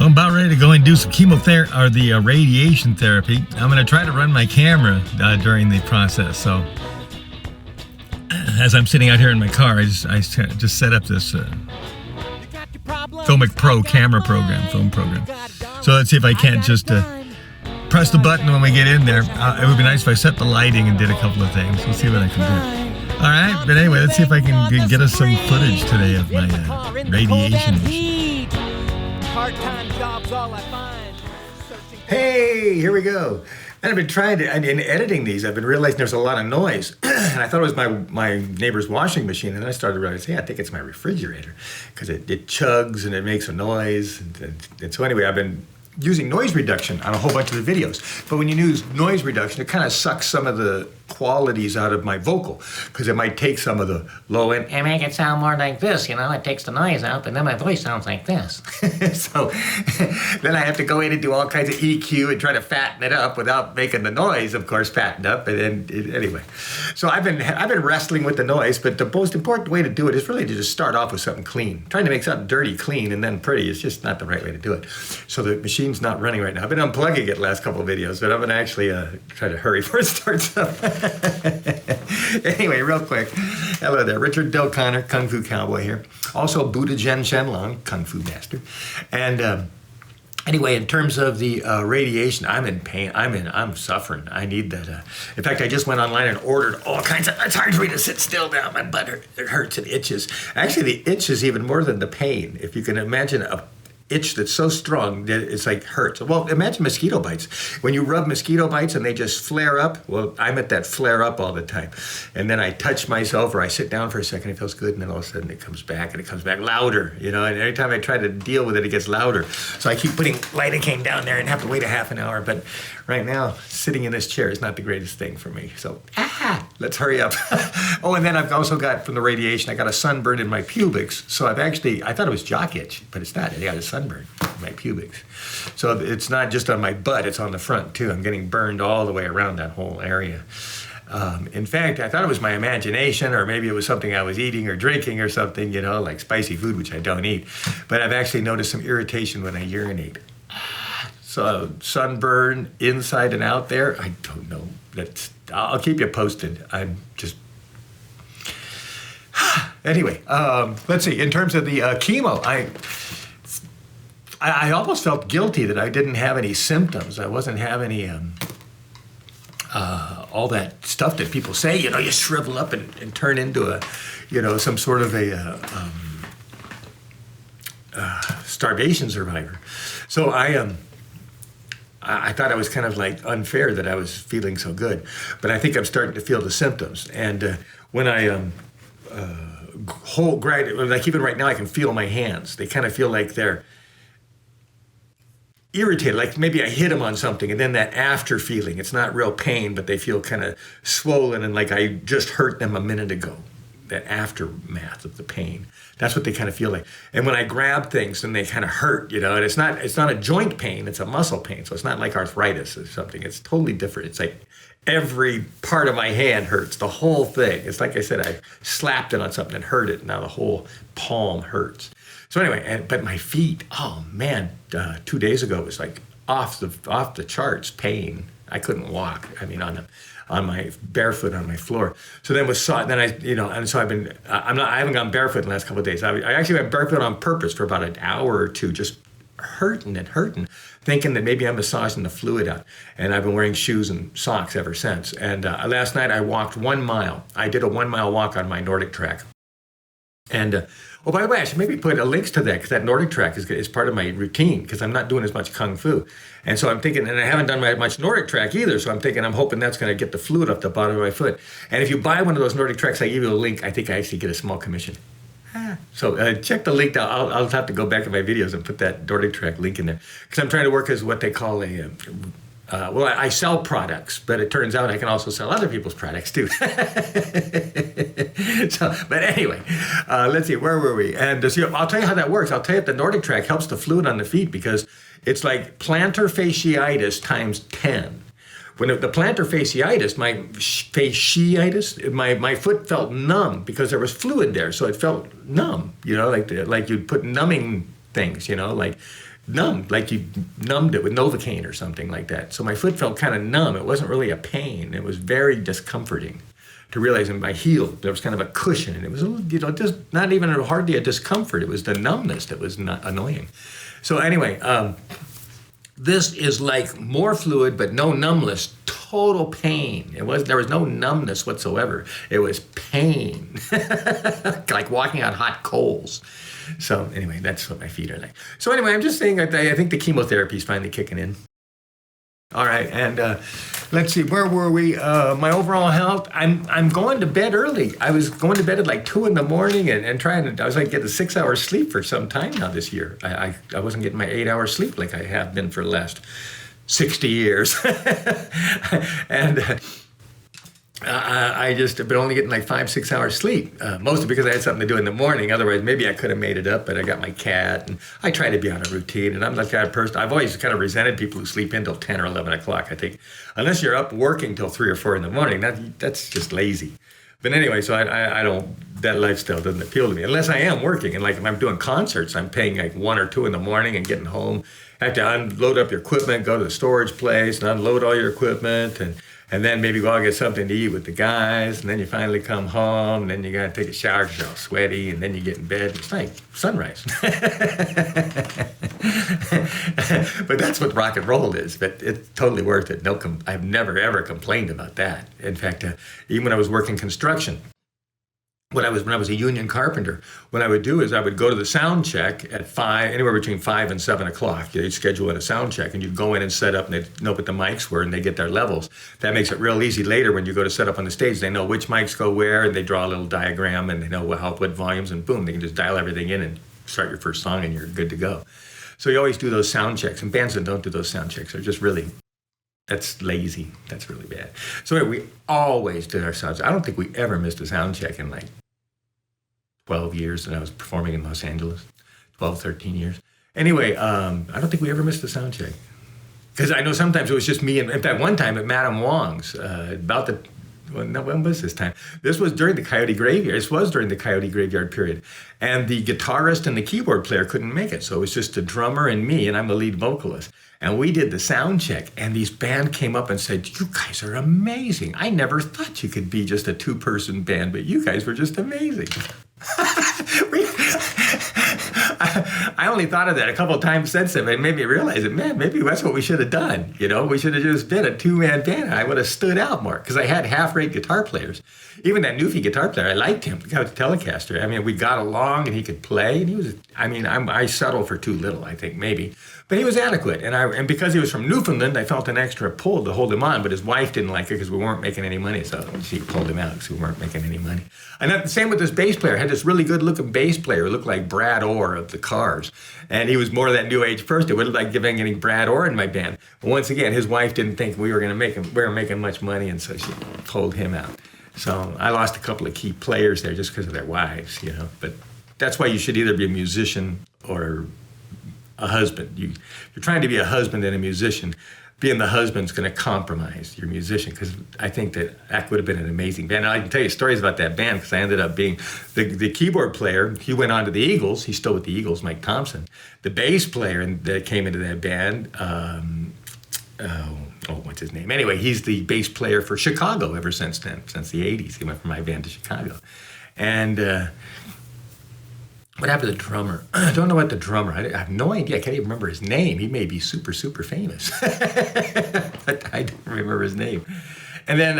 Well, I'm about ready to go and do some chemotherapy or the radiation therapy. I'm going to try to run my camera during the process. So, as I'm sitting out here in my car, I just set up this Filmic Pro camera program, film program. So let's see if I can't just press the button when we get in there. It would be nice if I set the lighting and did a couple of things. We'll see what I can do. All right, but anyway, let's see if I can get us some footage today of my radiation. Part-time jobs, all I find. Hey, here we go. And I've been trying to, in editing these, I've been realizing there's a lot of noise. And I thought it was my neighbor's washing machine. And then I started realizing, hey, I think it's my refrigerator. Because it chugs and it makes a noise. And so anyway, I've been using noise reduction on a whole bunch of the videos. But when you use noise reduction, it kind of sucks some of the qualities out of my vocal, because it might take some of the low end and make it sound more like this, you know, it takes the noise out, but then my voice sounds like this. So then I have to go in and do all kinds of EQ and try to fatten it up without making the noise, of course, fattened up. And then anyway, so I've been wrestling with the noise, but the most important way to do it is really to just start off with something clean. Trying to make something dirty clean and then pretty is just not the right way to do it. So the machine's not running right now. I've been unplugging it the last couple of videos, but I'm gonna actually try to hurry before it starts up. Anyway, real quick. Hello there, Richard Del Connor, Kung Fu Cowboy here. Also Buddha Jen Shenlong, Kung Fu Master. And anyway, in terms of the radiation, I'm in pain. I'm suffering. I need that. In fact, I just went online and ordered all kinds of, it's hard for me to sit still now. My butt hurts and itches. Actually, the itch is even more than the pain. If you can imagine a itch that's so strong that it's like hurts. Well, imagine mosquito bites. When you rub mosquito bites and they just flare up, well, I'm at that flare up all the time. And then I touch myself or I sit down for a second, it feels good, and then all of a sudden it comes back, and it comes back louder, you know, and every time I try to deal with it, it gets louder. So I keep putting lidocaine down there and have to wait a half an hour. But right now, sitting in this chair is not the greatest thing for me. So, let's hurry up. Oh, and then I've also got, from the radiation, I got a sunburn in my pubics. So I thought it was jock itch, but it's not. I got a sunburn in my pubics. So it's not just on my butt, it's on the front too. I'm getting burned all the way around that whole area. In fact, I thought it was my imagination, or maybe it was something I was eating or drinking or something, you know, like spicy food, which I don't eat. But I've actually noticed some irritation when I urinate. So sunburn inside and out there, I don't know. I'll keep you posted. I'm just... Anyway, let's see. In terms of the chemo, I almost felt guilty that I didn't have any symptoms. I wasn't having any all that stuff that people say. You know, you shrivel up and turn into a, you know, some sort of a starvation survivor. So I thought it was kind of like unfair that I was feeling so good, but I think I'm starting to feel the symptoms. And when I like even right now, I can feel my hands. They kind of feel like they're irritated, like maybe I hit them on something, and then that after feeling, it's not real pain, but they feel kind of swollen and like I just hurt them a minute ago. That aftermath of the pain. That's what they kind of feel like. And when I grab things, then they kind of hurt, you know, and it's not a joint pain, it's a muscle pain. So it's not like arthritis or something. It's totally different. It's like every part of my hand hurts, the whole thing. It's like I said, I slapped it on something and hurt it. And now the whole palm hurts. So anyway, but my feet, oh man, 2 days ago it was like off the charts pain. I couldn't walk. I mean, on my barefoot on my floor. So then I haven't gone barefoot in the last couple of days. I actually went barefoot on purpose for about an hour or two, just hurting, thinking that maybe I'm massaging the fluid out. And I've been wearing shoes and socks ever since. And last night I walked 1 mile. I did a 1 mile walk on my Nordic track. And oh, by the way, I should maybe put links to that, because that Nordic track is part of my routine, because I'm not doing as much Kung Fu. And so I'm thinking, and I haven't done much Nordic track either, so I'm hoping that's going to get the fluid off the bottom of my foot. And if you buy one of those Nordic tracks, I give you a link. I think I actually get a small commission. So check the link out. I'll have to go back to my videos and put that Nordic track link in there, because I'm trying to work as what they call I sell products, but it turns out I can also sell other people's products too. But anyway, let's see, where were we? And I'll tell you how that works. I'll tell you the Nordic track helps the fluid on the feet, because it's like plantar fasciitis times 10. When the plantar fasciitis, my foot felt numb because there was fluid there, so it felt numb. You know, like you'd put numbing things. You know, like numb, like you numbed it with Novocaine or something like that. So my foot felt kind of numb. It wasn't really a pain. It was very discomforting to realize in my heel there was kind of a cushion, and it was, just not even hardly a discomfort. It was the numbness that was not annoying. So anyway, this is like more fluid, but no numbness, total pain. There was no numbness whatsoever. It was pain, like walking on hot coals. So anyway, that's what my feet are like. So anyway, I'm just saying, I think the chemotherapy is finally kicking in. All right, and let's see, where were we? My overall health, I'm going to bed early. I was going to bed at like 2 in the morning and trying to, I was like getting 6 hours sleep for some time now this year. I wasn't getting my 8 hours sleep like I have been for the last 60 years. And I just have been only getting like 5-6 hours sleep, mostly because I had something to do in the morning. Otherwise, maybe I could have made it up, but I got my cat, and I try to be on a routine, and I'm the kind of person, I've always kind of resented people who sleep in till 10 or 11 o'clock, I think. Unless you're up working till 3 or 4 in the morning, that's just lazy. But anyway, so I don't, that lifestyle doesn't appeal to me, unless I am working. And like if I'm doing concerts, I'm paying like 1 or 2 in the morning and getting home. Have to unload up your equipment, go to the storage place and unload all your equipment, and then maybe go out and get something to eat with the guys, and then you finally come home, and then you gotta take a shower because you're all sweaty, and then you get in bed. It's like sunrise. But that's what rock and roll is, but it's totally worth it. I've never ever complained about that. In fact, even when I was working construction, when I was a union carpenter, what I would do is I would go to the sound check at 5, anywhere between 5 and 7 o'clock. They'd schedule in a sound check, and you'd go in and set up, and they'd know what the mics were, and they get their levels. That makes it real easy later when you go to set up on the stage. They know which mics go where, and they draw a little diagram, and they know what volumes, and boom, they can just dial everything in and start your first song, and you're good to go. So you always do those sound checks, and bands that don't do those sound checks are just really, that's lazy. That's really bad. So anyway, we always did our sound checks. I don't think we ever missed a sound check in like 12 years that I was performing in Los Angeles, 12, 13 years. Anyway, I don't think we ever missed a sound check. Because I know sometimes it was just me, and in fact, one time at Madame Wong's, when was this time? This was during the Coyote Graveyard. This was during the Coyote Graveyard period. And the guitarist and the keyboard player couldn't make it. So it was just the drummer and me, and I'm the lead vocalist. And we did the sound check, and these band came up and said, "You guys are amazing. I never thought you could be just a 2-person band, but you guys were just amazing." I only thought of that a couple of times since then. It made me realize that, man, maybe that's what we should have done. We should have just been a 2-man band. I would have stood out more because I had half-rate guitar players. Even that Newfie guitar player, I liked him. The guy was a Telecaster. I mean, we got along and he could play. And he was, I settled for too little, I think, maybe. But he was adequate. And because he was from Newfoundland, I felt an extra pull to hold him on. But his wife didn't like it because we weren't making any money. So she pulled him out because we weren't making any money. And the same with this bass player. I had this really good-looking bass player who looked like Brad Orr of the Cars. And he was more of that new age person. It would look like giving any Brad Orr in my band. But once again, his wife didn't think we were making much money, and so she pulled him out. So I lost a couple of key players there just because of their wives, But that's why you should either be a musician or a husband. You're trying to be a husband and a musician. Being the husband's going to compromise your musician, because I think that would have been an amazing band. And I can tell you stories about that band because I ended up being the keyboard player. He went on to the Eagles. He's still with the Eagles, Mike Thompson. The bass player that came into that band, what's his name? Anyway, he's the bass player for Chicago ever since then, since the 80s. He went from my band to Chicago. And what happened to the drummer? I don't know what the drummer, I have no idea. I can't even remember his name. He may be super, super famous. But I don't remember his name. And then,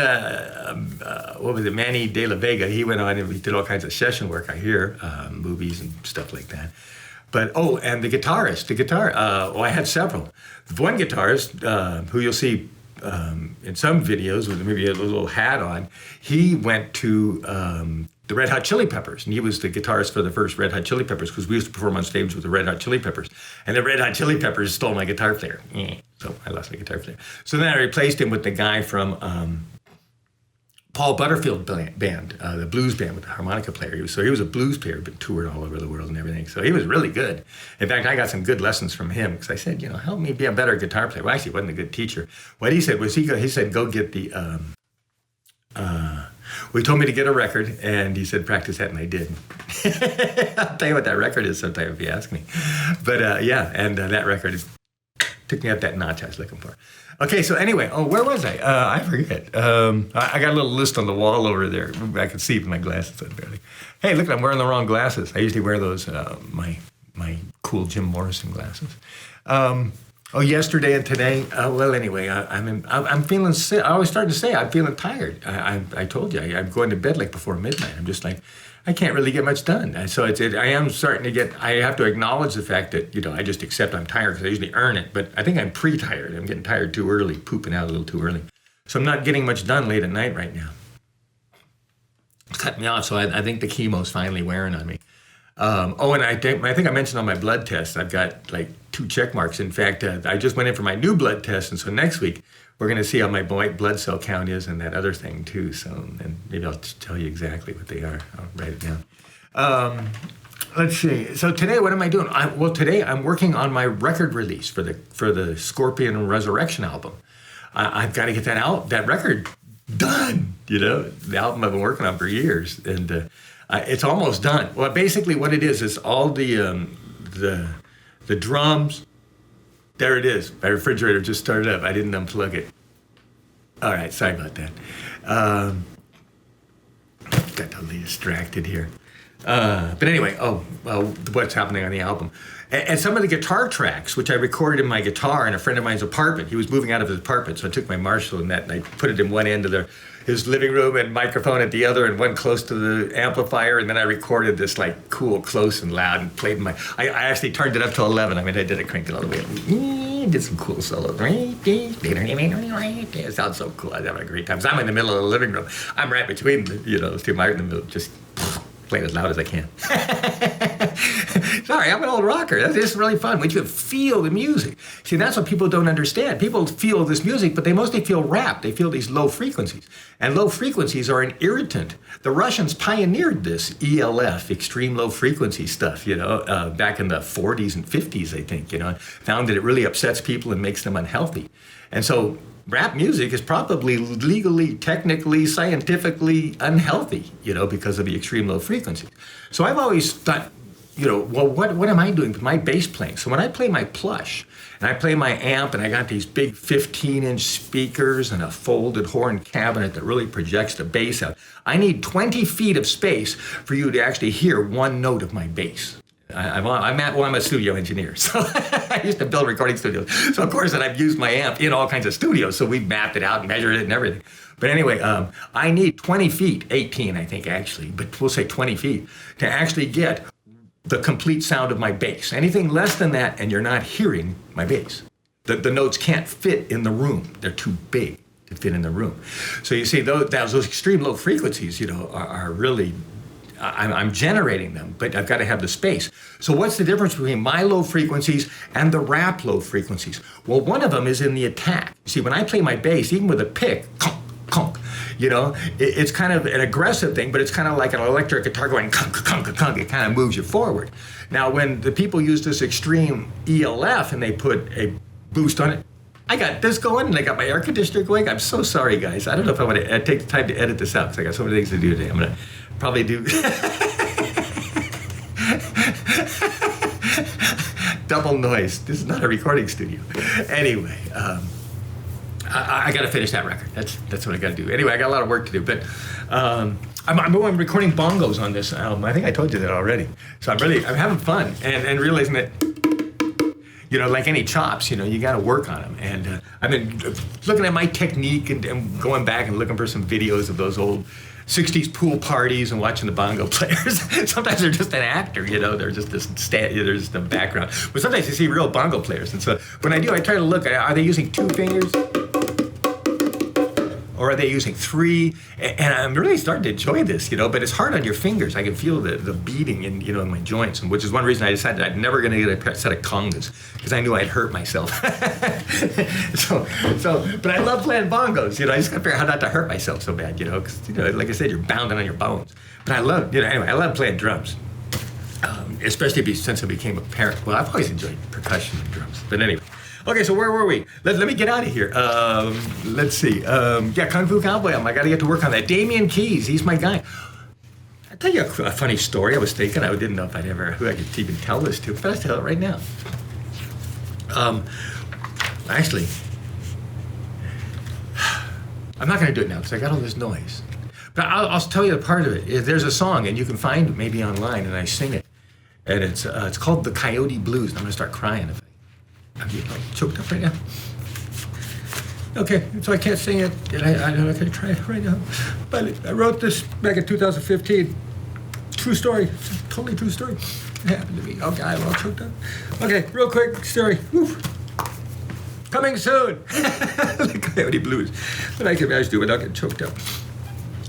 what was it? Manny De La Vega. He went on and he did all kinds of session work, I hear, movies and stuff like that. But, and the guitarist, I had several. The one guitarist, who you'll see in some videos with maybe a little hat on, he went to the Red Hot Chili Peppers, and he was the guitarist for the first Red Hot Chili Peppers, because we used to perform on stage with the Red Hot Chili Peppers, and the Red Hot Chili Peppers stole my guitar player. So I lost my guitar player. So then I replaced him with the guy from Paul Butterfield Band, the blues band with the harmonica player. He was a blues player, but toured all over the world and everything. So he was really good. In fact, I got some good lessons from him because I said, help me be a better guitar player. Well, actually, he wasn't a good teacher. What he said was he said, go get the, We told me to get a record, and he said practice that, and I did. I'll tell you what that record is sometime if you ask me. But yeah, and that record took me up that notch I was looking for. Okay, so anyway, where was I? I forget. I got a little list on the wall over there. I can see with my glasses on barely. Hey, look, I'm wearing the wrong glasses. I usually wear those, my cool Jim Morrison glasses. Yesterday and today. Well, anyway, I'm feeling sick. I always start to say I'm feeling tired. I told you I'm going to bed like before midnight. I'm just like, I can't really get much done. So I am starting to get. I have to acknowledge the fact that I just accept I'm tired because I usually earn it. But I think I'm pre-tired. I'm getting tired too early, pooping out a little too early. So I'm not getting much done late at night right now. It's cut me off. So I think the chemo's finally wearing on me. And I think I mentioned on my blood test, I've got like 2 check marks. In fact, I just went in for my new blood test, and so next week we're going to see how my white blood cell count is and that other thing too. So, and maybe I'll tell you exactly what they are. I'll write it down. Let's see. So today, what am I doing? Today I'm working on my record release for the Scorpion Resurrection album. I've got to get that record done. The album I've been working on for years, and it's almost done. Well, basically what it is all the drums. There it is. My refrigerator just started up. I didn't unplug it. All right, sorry about that. Got totally distracted here. But anyway, what's happening on the album. And some of the guitar tracks, which I recorded in my guitar in a friend of mine's apartment. He was moving out of his apartment, so I took my Marshall and I put it in one end of his living room and microphone at the other, and one close to the amplifier, and then I recorded this like cool, close and loud, and played I actually turned it up to 11. I did it, cranked it all the way up. Did some cool solos. It sounds so cool. I was having a great time. So I'm in the middle of the living room. I'm right between those two. I'm in the middle, just playing as loud as I can. Sorry, I'm an old rocker. That's just really fun. When you feel the music. See, that's what people don't understand. People feel this music, but they mostly feel rap. They feel these low frequencies. And low frequencies are an irritant. The Russians pioneered this ELF, extreme low frequency stuff, back in the 40s and 50s, I think, found that it really upsets people and makes them unhealthy. And so rap music is probably legally, technically, scientifically unhealthy, because of the extreme low frequencies. So I've always thought, what am I doing with my bass playing? So when I play my plush, and I play my amp, and I got these big 15-inch speakers and a folded horn cabinet that really projects the bass out, I need 20 feet of space for you to actually hear one note of my bass. I'm a studio engineer, so I used to build recording studios. So of course, I've used my amp in all kinds of studios, so we've mapped it out and measured it and everything. But anyway, I need 20 feet, 18 I think actually, but we'll say 20 feet, to actually get the complete sound of my bass. Anything less than that, and you're not hearing my bass. The notes can't fit in the room. They're too big to fit in the room. So you see, those extreme low frequencies, are really, I'm generating them, but I've got to have the space. So what's the difference between my low frequencies and the rap low frequencies? Well, one of them is in the attack. See, when I play my bass, even with a pick, conk, conk, it's kind of an aggressive thing, but it's kind of like an electric guitar going conk, conk, conk. It kind of moves you forward. Now, when the people use this extreme ELF and they put a boost on it, I got this going, and I got my air conditioner going. I'm so sorry, guys. I don't know if I want to take the time to edit this out, because I got so many things to do today. I'm going to probably do double noise. This is not a recording studio. Anyway, I got to finish that record. That's what I got to do. Anyway, I got a lot of work to do, but I'm recording bongos on this album. I think I told you that already. So I'm having fun and realizing that, like any chops, you got to work on them. And I've been looking at my technique and going back and looking for some videos of those old 60s pool parties and watching the bongo players. Sometimes they're just an actor, they're just they're just the background. But sometimes you see real bongo players. And so when I do, I try to look, are they using 2 fingers? Or are they using 3? And I'm really starting to enjoy this, but it's hard on your fingers. I can feel the beating in, in my joints, and which is one reason I decided I'm never going to get a set of congas, because I knew I'd hurt myself. But I love playing bongos, I just got to figure out how not to hurt myself so bad, because, like I said, you're bounding on your bones. But I love, anyway, I love playing drums, especially since I became a parent. Well, I've always enjoyed percussion and drums, but anyway. Okay, so where were we? Let me get out of here. Let's see. Yeah, Kung Fu Cowboy. I got to get to work on that. Damian Keyes, he's my guy. I'll tell you a funny story. I was thinking, I didn't know if who I could even tell this to, but I'll tell it right now. Actually, I'm not going to do it now because I got all this noise. But I'll tell you a part of it. There's a song, and you can find it maybe online, and I sing it. And it's called The Coyote Blues. And I'm going to start crying if I'm getting choked up right now. Okay, so I can't sing it, and I'm not going to try it right now. But I wrote this back in 2015. True story. Totally true story. It happened to me. Oh, God, I'm all choked up. Okay, real quick story. Woo. Coming soon. The Coyote Blues. But I can manage to do it without getting choked up.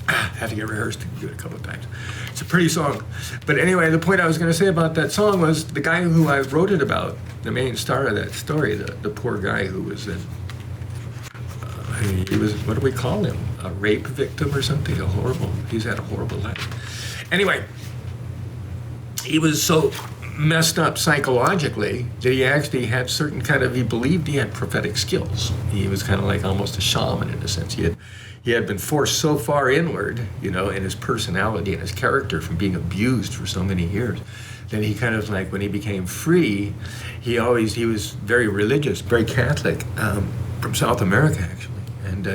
I have to get rehearsed and do it a couple of times. It's a pretty song. But anyway, the point I was going to say about that song was the guy who I wrote it about, the main star of that story, the poor guy who was in, he was, what do we call him? A rape victim or something? He's had a horrible life. Anyway, he was so messed up psychologically that he actually had certain kind of, he believed he had prophetic skills. He was kind of like almost a shaman in a sense. He had been forced so far inward, in his personality and his character from being abused for so many years, that he kind of like, when he became free, he was very religious, very Catholic, from South America actually. And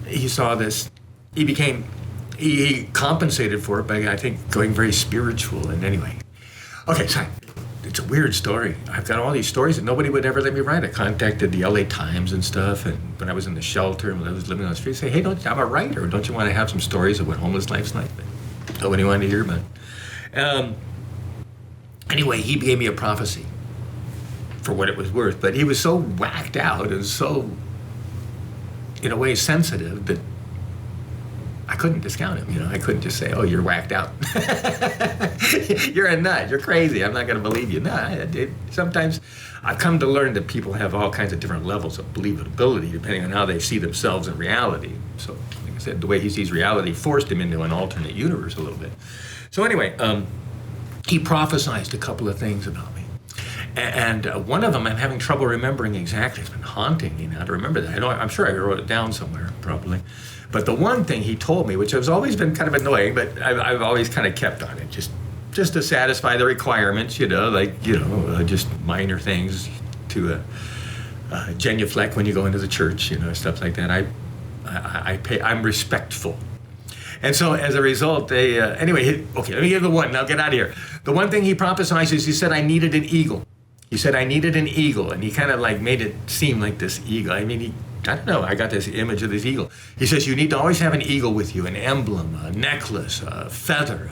he saw this, he compensated for it by, I think, going very spiritual. And anyway, okay, sorry. It's a weird story. I've got all these stories that nobody would ever let me write. I contacted the LA Times and stuff, and when I was in the shelter and when I was living on the street, say, hey, I'm a writer. Don't you want to have some stories of what homeless life's like? But nobody wanted to hear about it. Anyway, he gave me a prophecy for what it was worth, but he was so whacked out and so, in a way, sensitive that I couldn't discount him, I couldn't just say, oh, you're whacked out. You're a nut, you're crazy, I'm not gonna believe you. No, sometimes I've come to learn that people have all kinds of different levels of believability depending on how they see themselves in reality. So, like I said, the way he sees reality forced him into an alternate universe a little bit. So anyway, he prophesized a couple of things about me. And one of them I'm having trouble remembering exactly. It's been haunting me now to remember that. I'm sure I wrote it down somewhere, probably. But the one thing he told me, which has always been kind of annoying, but I've always kind of kept on it, just to satisfy the requirements, just minor things to genuflect when you go into the church, stuff like that. I'm respectful. And so as a result, anyway, okay, let me give the one, and I'll get out of here. The one thing he prophesied is he said I needed an eagle. He said I needed an eagle, and he kind of like made it seem like this eagle. I mean, I don't know, I got this image of this eagle. He says you need to always have an eagle with you, an emblem, a necklace, a feather,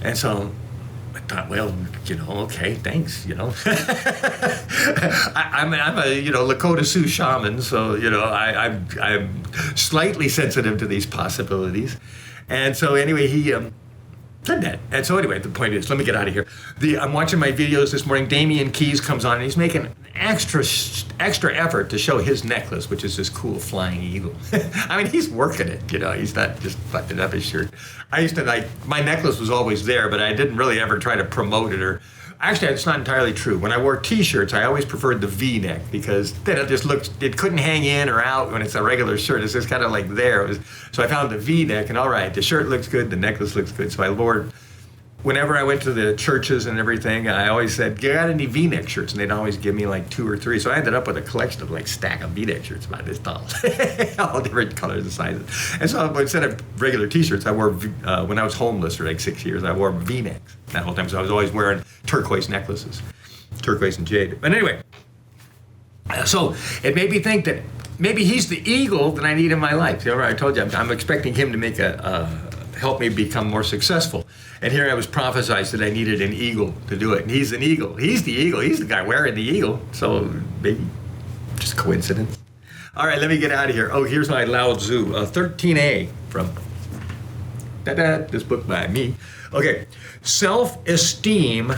And so I thought, well, okay, thanks, I'm a Lakota Sioux shaman, so I'm slightly sensitive to these possibilities. And so anyway, he said that. And so anyway, the point is, let me get out of here. I'm watching my videos this morning. Damian Keyes comes on, and he's making extra effort to show his necklace, which is this cool flying eagle. I mean, he's working it, he's not just buttoning up his shirt. I used to, my necklace was always there, but I didn't really ever try to promote it or, actually, it's not entirely true. When I wore t-shirts, I always preferred the V-neck because then it couldn't hang in or out when it's a regular shirt. It's just kind of like there. So I found the V-neck, and all right, the shirt looks good, the necklace looks good. So I wore, whenever I went to the churches and everything, I always said, you got any V-neck shirts? And they'd always give me like 2 or 3. So I ended up with a collection of stack of V-neck shirts about this tall. All different colors and sizes. And so instead of regular t-shirts, I wore, when I was homeless for like 6 years, I wore V-necks that whole time. So I was always wearing turquoise necklaces, turquoise and jade. But anyway, so it made me think that maybe he's the eagle that I need in my life. I told you, I'm expecting him to make help me become more successful. And here I was prophesied that I needed an eagle to do it. And he's an eagle. He's the eagle. He's the guy wearing the eagle. So maybe just coincidence. All right, let me get out of here. Oh, here's my Lao Tzu, 13A from this book by me. Okay, self-esteem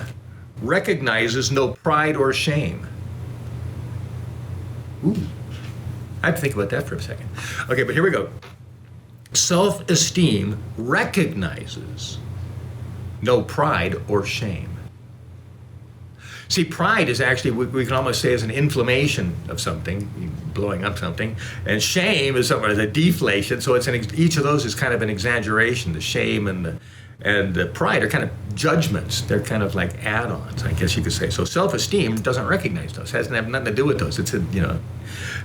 recognizes no pride or shame. Ooh, I have to think about that for a second. Okay, but here we go. Self-esteem recognizes no pride or shame. See, pride is actually, we can almost say, is an inflammation of something, blowing up something, and shame is somewhat a deflation. So it's each of those is kind of an exaggeration. The shame and the pride are kind of judgments. They're kind of like add-ons, I guess you could say. So self-esteem doesn't recognize those. It has nothing to do with those. It's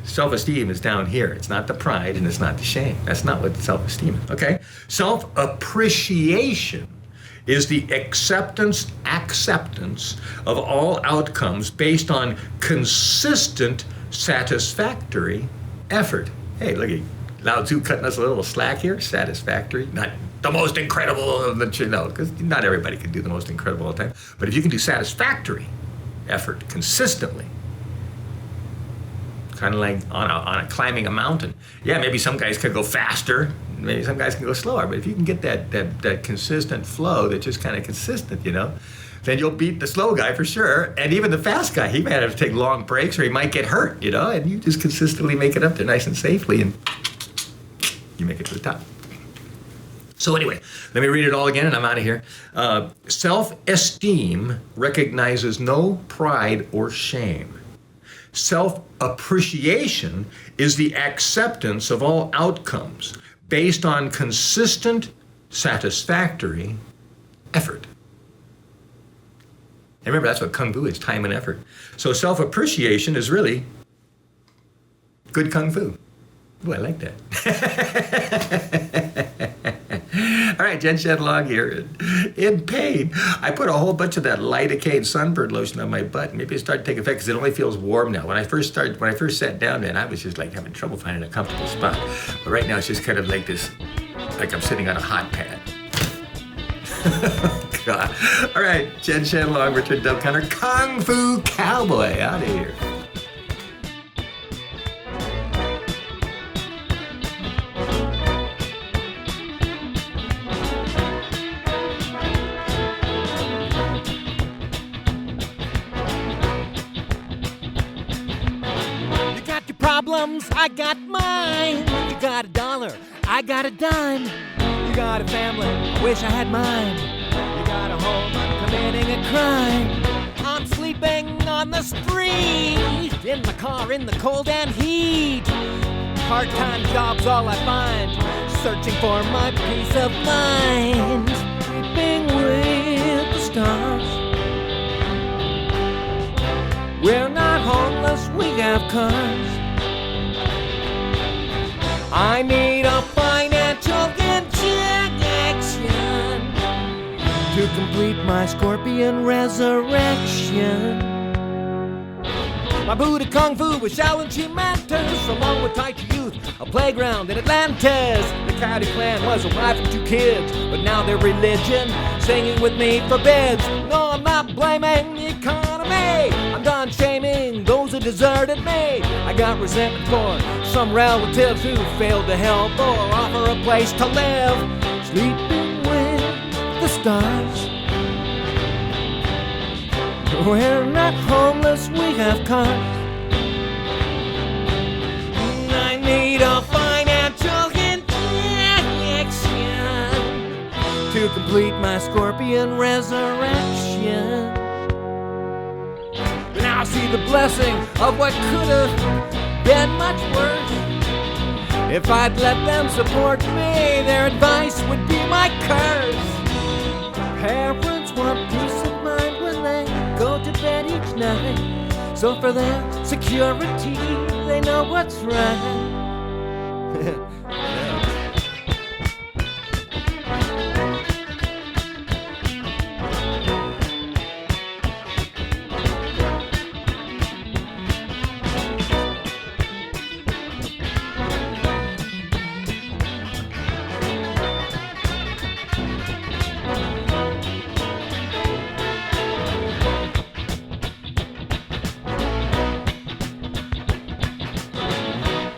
self-esteem is down here. It's not the pride and it's not the shame. That's not what self-esteem is. Okay, self-appreciation is the acceptance of all outcomes based on consistent, satisfactory effort. Hey, look at Lao Tzu cutting us a little slack here. Satisfactory, not the most incredible, because not everybody can do the most incredible all the time. But if you can do satisfactory effort consistently, kind of like on a climbing a mountain. Yeah, maybe some guys can go faster, maybe some guys can go slower, but if you can get that consistent flow that's just kind of consistent, then you'll beat the slow guy for sure. And even the fast guy, he might have to take long breaks or he might get hurt, and you just consistently make it up there nice and safely and you make it to the top. So anyway, let me read it all again and I'm out of here. Self-esteem recognizes no pride or shame. Self-appreciation is the acceptance of all outcomes based on consistent, satisfactory effort. And remember, that's what Kung Fu is, time and effort. So self-appreciation is really good Kung Fu. Ooh, I like that. All right, Jen Shedlog here in pain. I put a whole bunch of that lidocaine sunburn lotion on my butt. Maybe it started to take effect because it only feels warm now. When I first sat down, man, I was just like having trouble finding a comfortable spot. But right now it's just kind of like this, like I'm sitting on a hot pad. God. All right, Jen Shedlog, Richard Dub Connor, Kung Fu Cowboy, out of here. I got mine. You got $1, I got a dime. You got a family, I wish I had mine. You got a home, I'm committing a crime. I'm sleeping on the street, in my car in the cold and heat. Part-time job's all I find, searching for my peace of mind. Sleeping with the stars. We're not homeless, we have cars. I need a financial injection to complete my scorpion resurrection. My Buddha Kung Fu with Shaolin Chimantas, along with Tai Chi Youth, a playground in Atlantis. The Coyote Clan was a wife and 2 kids, but now their religion, singing with me, forbids. No, I'm not blaming the economy. I'm done shaming those who deserted me. I got resentment for some relatives who failed to help or offer a place to live. Sleeping with the stars. We're not homeless, we have cars. I need a financial injection to complete my scorpion resurrection. Now I see the blessing of what could have been much worse. If I'd let them support me, their advice would be my curse. Parents want peace of mind when they go to bed each night. So for their security, they know what's right.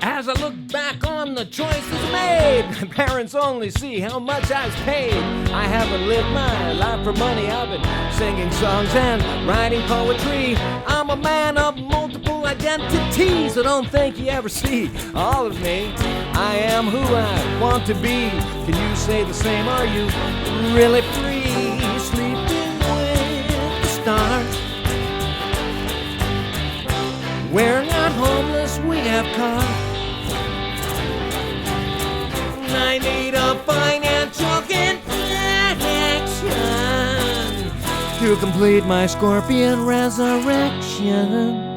As I look back on the choices made, my parents only see how much I've paid. I haven't lived my life for money. I've been singing songs and writing poetry. I'm a man of multiple identities. I don't think you ever see all of me. I am who I want to be. Can you say the same? Are you really free? Sleeping with the stars. we have caught. I need a financial connection to complete my scorpion resurrection.